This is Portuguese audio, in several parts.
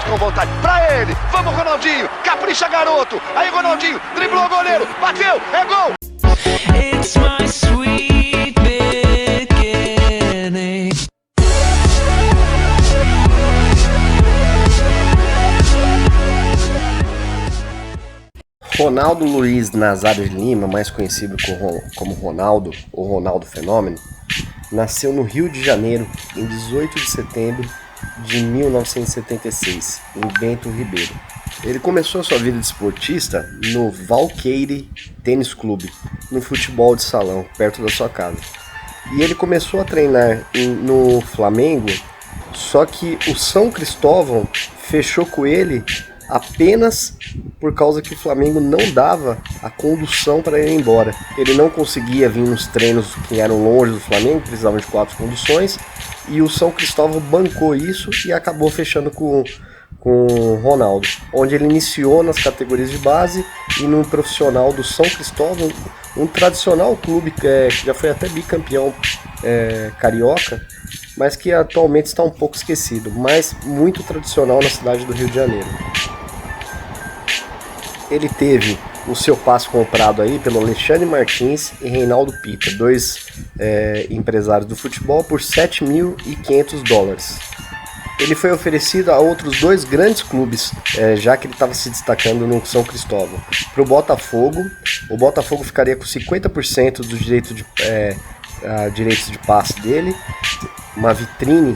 com vontade. Pra ele, vamos Ronaldinho, capricha garoto. Aí Ronaldinho, driblou o goleiro, bateu, é gol. It's my sweet beginning. Ronaldo Luiz Nazário de Lima, mais conhecido como Ronaldo, ou Ronaldo Fenômeno, nasceu no Rio de Janeiro em 18 de setembro de 1976, em Bento Ribeiro. Ele começou a sua vida de esportista no Valqueire Tênis Clube, no futebol de salão, perto da sua casa. E ele começou a treinar no Flamengo, só que o São Cristóvão fechou com ele apenas por causa que o Flamengo não dava a condução para ele ir embora. Ele não conseguia vir nos treinos que eram longe do Flamengo, precisavam de 4 conduções, e o São Cristóvão bancou isso e acabou fechando com o Ronaldo, onde ele iniciou nas categorias de base e no profissional do São Cristóvão, um tradicional clube que já foi até bicampeão carioca, mas que atualmente está um pouco esquecido, mas muito tradicional na cidade do Rio de Janeiro. Ele teve o seu passe comprado aí pelo Alexandre Martins e Reinaldo Pita, dois empresários do futebol, por $7.500. Ele foi oferecido a outros 2 grandes clubes, já que ele estava se destacando no São Cristóvão. Para o Botafogo ficaria com 50% dos direitos de passe dele, uma vitrine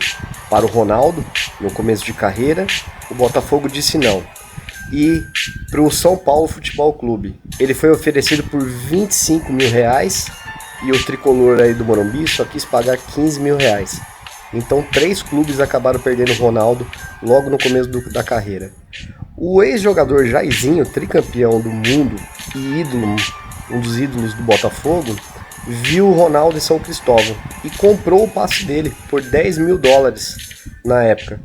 para o Ronaldo no começo de carreira. O Botafogo disse não. E para o São Paulo Futebol Clube, ele foi oferecido por R$25 mil, e o tricolor aí do Morumbi só quis pagar R$15 mil. Então 3 clubes acabaram perdendo o Ronaldo logo no começo da carreira. O ex-jogador Jairzinho, tricampeão do mundo e um dos ídolos do Botafogo, viu o Ronaldo em São Cristóvão e comprou o passe dele por $10 mil na época.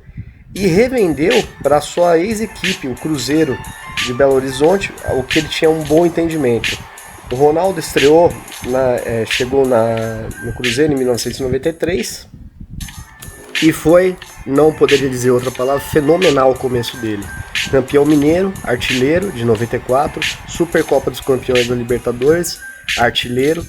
E revendeu para sua ex-equipe, o Cruzeiro de Belo Horizonte, o que ele tinha um bom entendimento. O Ronaldo chegou no Cruzeiro em 1993 e foi, não poderia dizer outra palavra, fenomenal o começo dele. Campeão mineiro, artilheiro de 94, Supercopa dos Campeões da Libertadores, artilheiro,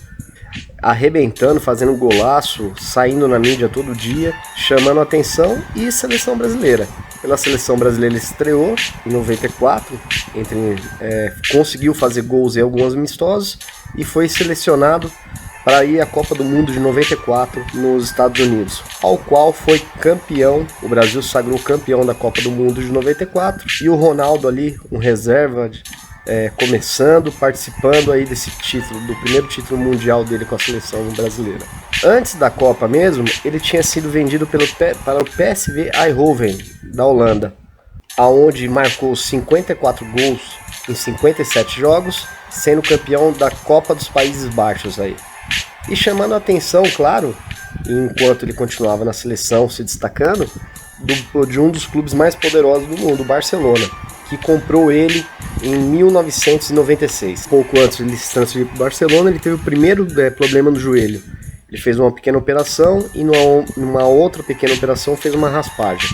arrebentando, fazendo golaço, saindo na mídia todo dia, chamando atenção, e seleção brasileira. Pela seleção brasileira ele estreou em 94, conseguiu fazer gols em alguns amistosos e foi selecionado para ir à Copa do Mundo de 94 nos Estados Unidos, ao qual foi campeão. O Brasil sagrou campeão da Copa do Mundo de 94 e o Ronaldo ali, um reserva, começando, participando aí desse título, do primeiro título mundial dele com a seleção brasileira. Antes da Copa mesmo, ele tinha sido vendido para o PSV Eindhoven, da Holanda, aonde marcou 54 gols em 57 jogos, sendo campeão da Copa dos Países Baixos aí. E chamando a atenção, claro, enquanto ele continuava na seleção se destacando, de um dos clubes mais poderosos do mundo, o Barcelona, que comprou ele em 1996. Pouco antes de ele se transferir para o Barcelona, ele teve o primeiro problema no joelho. Ele fez uma pequena operação e numa outra pequena operação fez uma raspagem.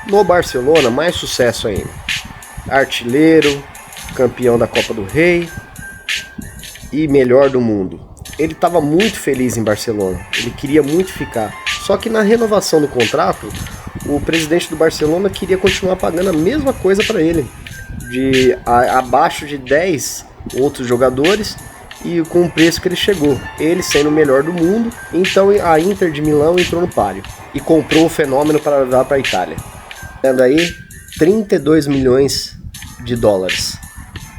No Barcelona, mais sucesso ainda. Artilheiro, campeão da Copa do Rei e melhor do mundo. Ele estava muito feliz em Barcelona, ele queria muito ficar. Só que na renovação do contrato, o presidente do Barcelona queria continuar pagando a mesma coisa para ele, abaixo de 10 outros jogadores, e com o preço que ele chegou, ele sendo o melhor do mundo. Então a Inter de Milão entrou no páreo e comprou o Fenômeno para levar para a Itália, dando aí $32 milhões.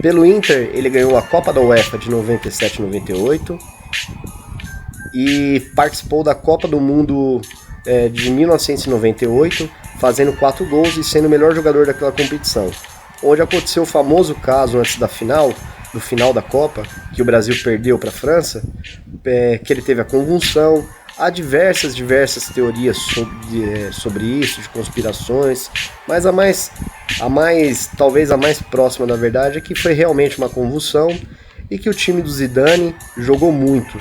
Pelo Inter ele ganhou a Copa da UEFA de 97 e 98 e participou da Copa do Mundo de 1998, fazendo 4 gols e sendo o melhor jogador daquela competição, onde aconteceu o famoso caso antes do final da Copa, que o Brasil perdeu para a França, que ele teve a convulsão. Há diversas teorias sobre isso, de conspirações, mas talvez a mais próxima da verdade é que foi realmente uma convulsão e que o time do Zidane jogou muito.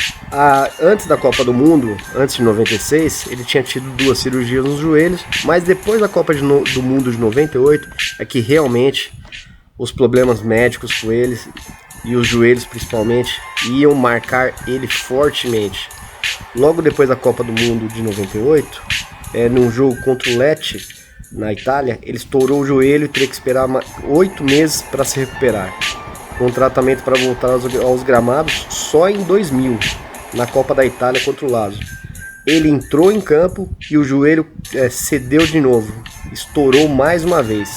Antes da Copa do Mundo, antes de 96, ele tinha tido 2 cirurgias nos joelhos, mas depois da Copa do Mundo de 98 é que realmente os problemas médicos com ele, e os joelhos principalmente, iam marcar ele fortemente. Logo depois da Copa do Mundo de 98, num jogo contra o Lecce, na Itália, ele estourou o joelho e teria que esperar 8 meses para se recuperar, com tratamento para voltar aos gramados só em 2000, na Copa da Itália contra o Lazio. Ele entrou em campo e o joelho cedeu de novo, estourou mais uma vez,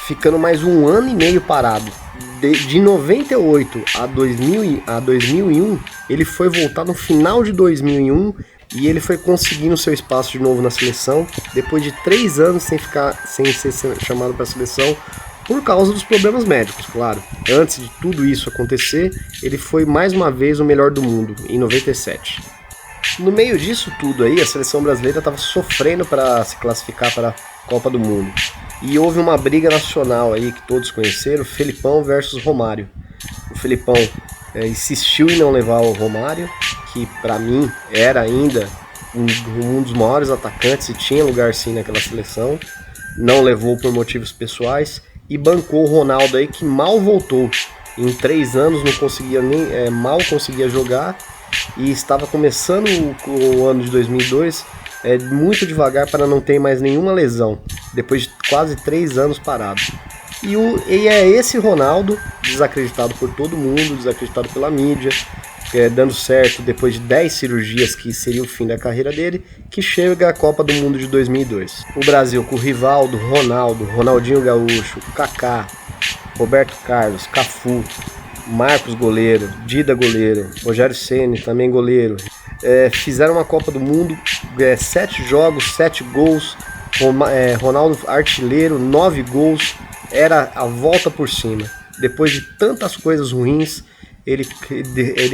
ficando mais 1 ano e meio parado. De 98 a 2001, ele foi voltar no final de 2001 e ele foi conseguindo seu espaço de novo na seleção, depois de 3 anos sem ser chamado para a seleção, por causa dos problemas médicos, claro. Antes de tudo isso acontecer, ele foi mais uma vez o melhor do mundo, em 97. No meio disso tudo aí, a seleção brasileira estava sofrendo para se classificar para a Copa do Mundo. E houve uma briga nacional aí que todos conheceram, Felipão versus Romário. O Felipão insistiu em não levar o Romário, que para mim era ainda um dos maiores atacantes e tinha lugar sim naquela seleção. Não levou por motivos pessoais e bancou o Ronaldo aí, que mal voltou. Em 3 anos não conseguia mal conseguia jogar e estava começando o ano de 2002 muito devagar para não ter mais nenhuma lesão, depois de quase 3 anos parado. E é esse Ronaldo, desacreditado por todo mundo, desacreditado pela mídia, dando certo depois de 10 cirurgias, que seria o fim da carreira dele, que chega à Copa do Mundo de 2002. O Brasil com o Rivaldo, Ronaldo, Ronaldinho Gaúcho, Kaká, Roberto Carlos, Cafu, Marcos goleiro, Dida goleiro, Rogério Ceni também goleiro. Fizeram uma Copa do Mundo, 7 jogos, 7 gols, Ronaldo artilheiro, 9 gols, era a volta por cima. Depois de tantas coisas ruins, ele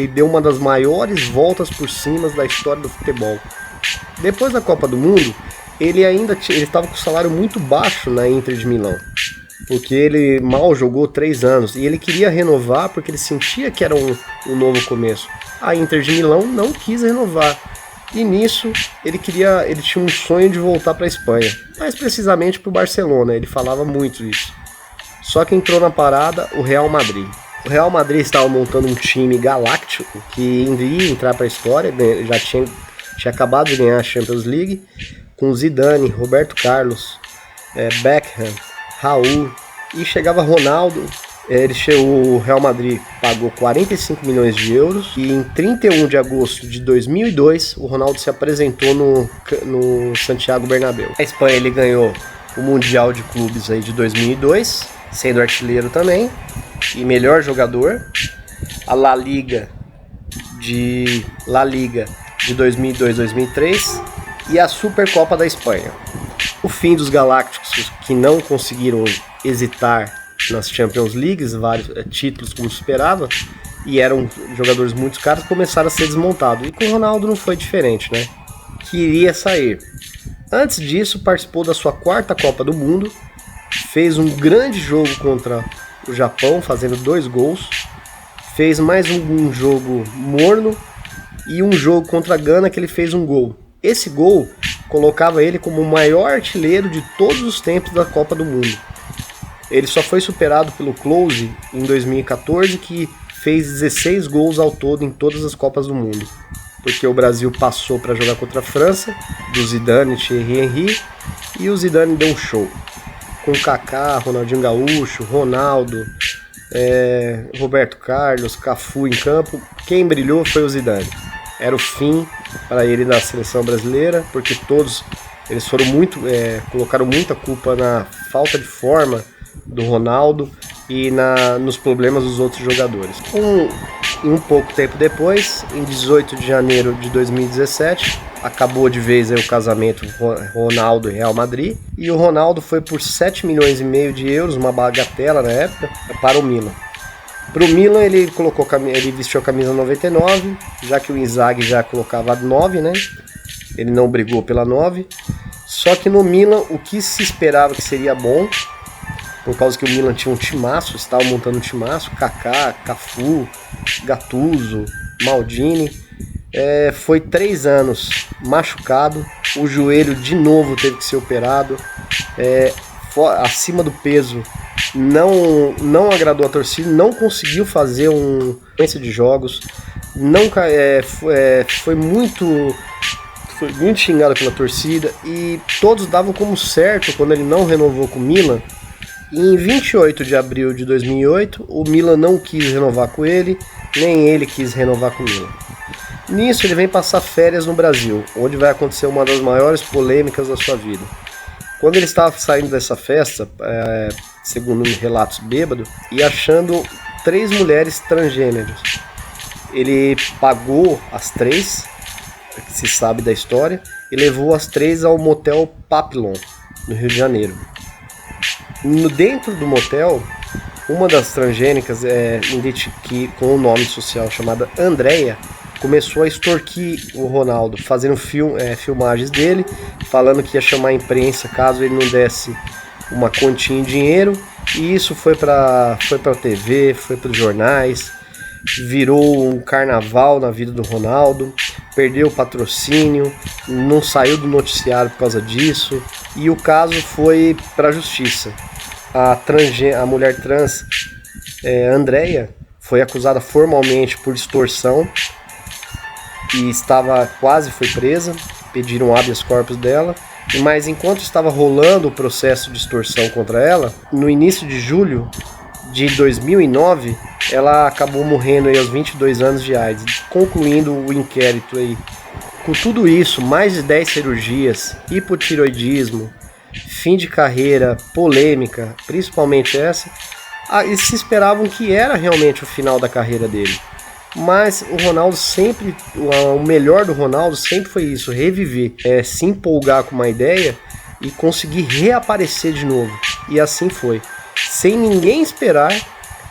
deu uma das maiores voltas por cima da história do futebol. Depois da Copa do Mundo, ele estava com um salário muito baixo na Inter de Milão, porque ele mal jogou 3 anos, e ele queria renovar porque ele sentia que era um novo começo. A Inter de Milão não quis renovar, e nisso ele tinha um sonho de voltar para a Espanha, mais precisamente para o Barcelona, ele falava muito isso. Só que entrou na parada o Real Madrid. O Real Madrid estava montando um time galáctico que iria entrar para a história, já tinha acabado de ganhar a Champions League, com Zidane, Roberto Carlos, Beckham, Raul, e chegava Ronaldo. O Real Madrid pagou 45 milhões de euros e em 31 de agosto de 2002 o Ronaldo se apresentou no Santiago Bernabéu. A Espanha ele ganhou o Mundial de Clubes aí de 2002, sendo artilheiro também e melhor jogador. A La Liga de 2002-2003 e a Supercopa da Espanha. O fim dos Galácticos, que não conseguiram hesitar nas Champions Leagues, vários títulos como se esperava, e eram jogadores muito caros, começaram a ser desmontados. E com o Ronaldo não foi diferente, né? Que iria sair. Antes disso, participou da sua 4ª Copa do Mundo, fez um grande jogo contra o Japão, fazendo 2 gols, fez mais um jogo morno e um jogo contra a Gana que ele fez um gol. Esse gol colocava ele como o maior artilheiro de todos os tempos da Copa do Mundo. Ele só foi superado pelo Klose em 2014, que fez 16 gols ao todo em todas as Copas do Mundo, porque o Brasil passou para jogar contra a França, do Zidane, Thierry Henry, e o Zidane deu um show, com Kaká, Ronaldinho Gaúcho, Ronaldo, Roberto Carlos, Cafu em campo. Quem brilhou foi o Zidane. Era o fim para ele na seleção brasileira, porque todos eles foram colocaram muita culpa na falta de forma do Ronaldo e nos problemas dos outros jogadores. Um pouco tempo depois, em 18 de janeiro de 2017, acabou de vez o casamento Ronaldo e Real Madrid, e o Ronaldo foi por 7 milhões e meio de euros, uma bagatela na época, para o Milan. Para o Milan ele vestiu a camisa 99, já que o Inzaghi já colocava a 9, né? Ele não brigou pela 9. Só que no Milan o que se esperava que seria bom, por causa que o Milan tinha um timaço, estava montando um timaço, Kaká, Cafu, Gattuso, Maldini. Foi 3 anos machucado, o joelho de novo teve que ser operado, acima do peso, não agradou a torcida, não conseguiu fazer uma sequência de jogos, foi muito xingado pela torcida e todos davam como certo quando ele não renovou com o Milan. E em 28 de abril de 2008, o Milan não quis renovar com ele, nem ele quis renovar com o Milan. Nisso ele vem passar férias no Brasil, onde vai acontecer uma das maiores polêmicas da sua vida. Quando ele estava saindo dessa festa, segundo relatos bêbado, e achando 3 mulheres transgêneros. Ele pagou as 3, que se sabe da história, e levou as 3 ao motel Papillon, no Rio de Janeiro. Dentro do motel, uma das transgênicas, que com o nome social chamada Andrea, começou a extorquir o Ronaldo, fazendo filmagens dele, falando que ia chamar a imprensa caso ele não desse uma quantia em dinheiro, e isso foi para a TV, foi para os jornais, virou um carnaval na vida do Ronaldo, perdeu o patrocínio, não saiu do noticiário por causa disso, e o caso foi para a justiça. A mulher trans, Andrea, foi acusada formalmente por extorsão, e quase foi presa, pediram habeas corpus dela, mas enquanto estava rolando o processo de extorsão contra ela, no início de julho de 2009, ela acabou morrendo aí aos 22 anos de AIDS, concluindo o inquérito aí. Com tudo isso, mais de 10 cirurgias, hipotiroidismo, fim de carreira, polêmica, principalmente essa, eles se esperavam que era realmente o final da carreira dele. Mas o Ronaldo sempre, o melhor do Ronaldo sempre foi isso, reviver, se empolgar com uma ideia e conseguir reaparecer de novo. E assim foi. Sem ninguém esperar,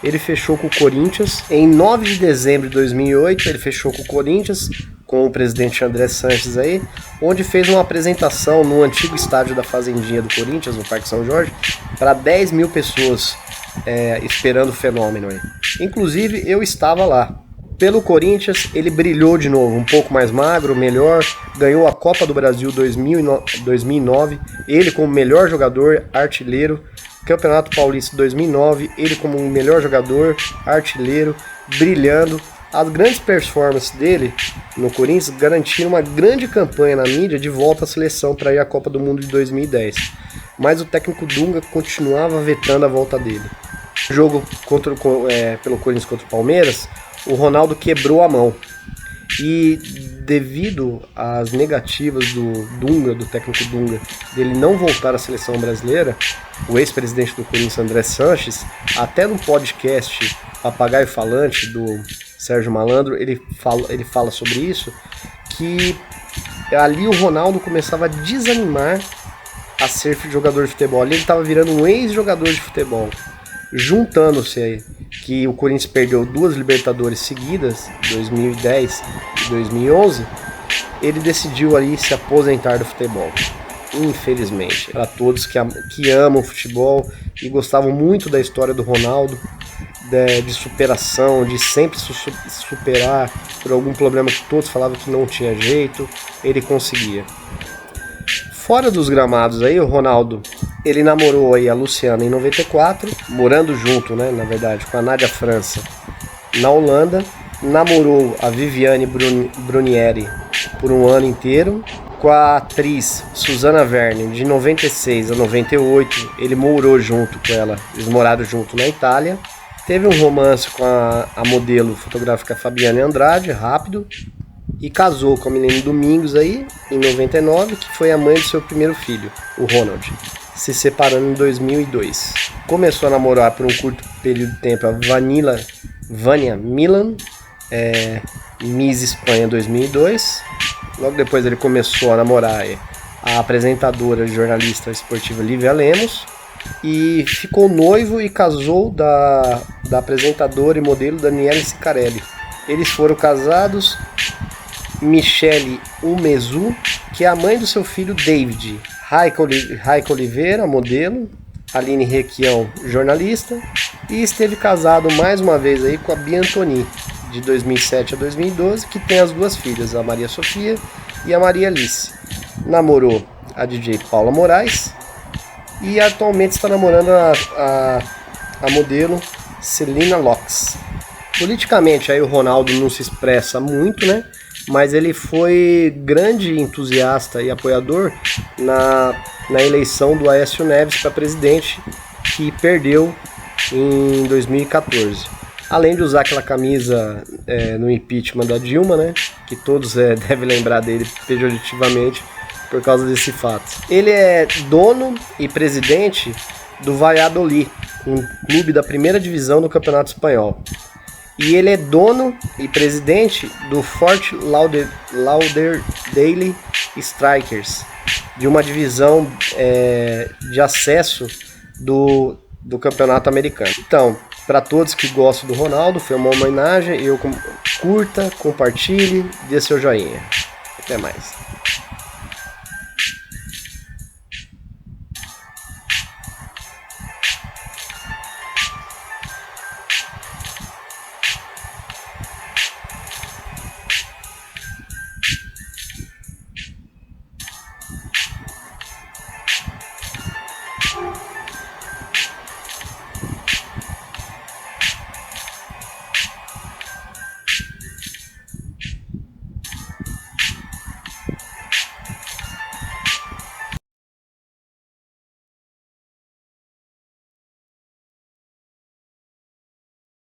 ele fechou com o Corinthians. Em 9 de dezembro de 2008, ele fechou com o Corinthians, com o presidente André Sanches aí, onde fez uma apresentação no antigo estádio da Fazendinha do Corinthians, no Parque São Jorge, para 10 mil pessoas esperando o fenômeno aí. Inclusive, eu estava lá. Pelo Corinthians, ele brilhou de novo, um pouco mais magro, melhor, ganhou a Copa do Brasil 2009, ele como melhor jogador, artilheiro, Campeonato Paulista 2009, ele como melhor jogador, artilheiro, brilhando. As grandes performances dele no Corinthians garantiram uma grande campanha na mídia de volta à seleção para ir à Copa do Mundo de 2010, mas o técnico Dunga continuava vetando a volta dele. No jogo pelo Corinthians contra o Palmeiras, o Ronaldo quebrou a mão e devido às negativas do técnico Dunga, dele não voltar à seleção brasileira, o ex-presidente do Corinthians, André Sanches, até no podcast Papagaio Falante do Sérgio Malandro, ele fala sobre isso, que ali o Ronaldo começava a desanimar a ser jogador de futebol, ali ele estava virando um ex-jogador de futebol. Juntando-se aí que o Corinthians perdeu 2 Libertadores seguidas, 2010 e 2011, ele decidiu ali se aposentar do futebol. Infelizmente, para todos que amam o futebol e gostavam muito da história do Ronaldo, de superação, de sempre superar por algum problema que todos falavam que não tinha jeito, ele conseguia. Fora dos gramados aí, o Ronaldo, ele namorou aí a Luciana em 94, morando junto, né, na verdade, com a Nádia França na Holanda, namorou a Viviane Brunieri por um ano inteiro, com a atriz Susana Verne de 96 a 98, ele morou junto com ela, eles moraram junto na Itália, teve um romance com a modelo fotográfica Fabiane Andrade, rápido, e casou com a Milene Domingos aí, em 99, que foi a mãe do seu primeiro filho, o Ronald, se separando em 2002. Começou a namorar por um curto período de tempo a Vânia Milan, Miss Espanha 2002. Logo depois ele começou a namorar a apresentadora e jornalista esportiva Lívia Lemos, e ficou noivo e casou da apresentadora e modelo Daniele Sicarelli. Eles foram casados. Michele Umezu, que é a mãe do seu filho David, Raika Oliveira, modelo, Aline Requião, jornalista, e esteve casado mais uma vez aí com a Bia Antoni, de 2007 a 2012, que tem as duas filhas, a Maria Sofia e a Maria Alice. Namorou a DJ Paula Moraes e atualmente está namorando a modelo Celina Locks. Politicamente aí o Ronaldo não se expressa muito, né? Mas ele foi grande entusiasta e apoiador na eleição do Aécio Neves para presidente, que perdeu em 2014. Além de usar aquela camisa no impeachment da Dilma, né? Que todos devem lembrar dele pejorativamente por causa desse fato. Ele é dono e presidente do Valladolid, um clube da primeira divisão do Campeonato Espanhol. E ele é dono e presidente do Fort Lauderdale Strikers, de uma divisão de acesso do Campeonato Americano. Então, para todos que gostam do Ronaldo, foi uma homenagem. Curta, compartilhe, dê seu joinha. Até mais.